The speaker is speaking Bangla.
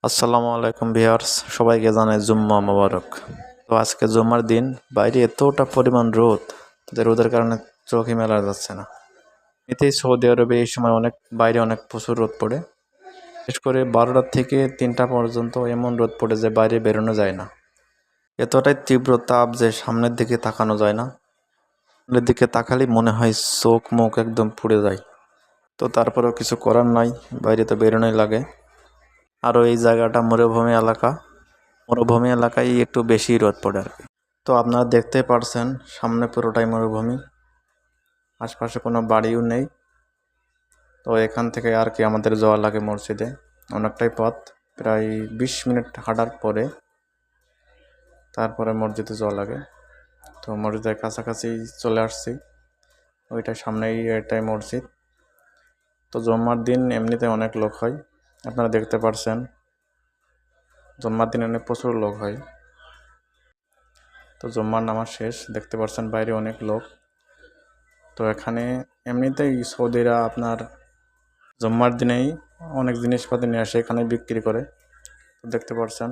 আসসালামু আলাইকুম ভিউয়ার্স, সবাইকে জানাই জুম্মা মোবারক। তো আজকে জুম্মার দিন, বাইরে এতটা পরিমাণ রোদ যে রোদের কারণে চোখই মেলা যাচ্ছে না। এতেই সৌদি আরবে এই সময় অনেক প্রচুর রোদ পড়ে। বিশেষ করে 12টা থেকে 3টা পর্যন্ত এমন রোদ পড়ে যে বাইরে বেরোনো যায় না। এতটাই তীব্র তাপ যে সামনের দিকে তাকানো যায় না। সামনের দিকে তাকালেই মনে হয় চোখ মুখ একদম পুড়ে যায়। তো তারপরেও কিছু করার নাই, বাইরে তো বেরোনোই লাগে। আরও এই জায়গাটা মরুভূমি এলাকায় একটু বেশি রোদ পড়ে আর কি। তো আপনারা দেখতেই পারছেন সামনে পুরোটাই মরুভূমি, আশপাশে কোনো বাড়িও নেই। তো এখান থেকে আর কি আমাদের যাওয়া লাগে মসজিদে, অনেকটাই পথ, প্রায় 20 মিনিট হাঁটার পরে তারপরে মসজিদে যাওয়া লাগে। তো মসজিদের কাছাকাছি চলে আসছি, ওইটার সামনেই এটাই মসজিদ। তো জুম্মার দিন এমনিতে অনেক লোক হয়, আপনারা দেখতে পারছেন জুম্মার দিন অনেক প্রচুর লোক হয়। তো জুম্মার নামাজ শেষ, দেখতে পাচ্ছেন বাইরে অনেক লোক। তো এখানে এমনিতেই সৌদিরা আপনার জুম্মার দিনেই অনেক জিনিসপাতি নিয়ে আসে, এখানে বিক্রি করে। তো দেখতে পাচ্ছেন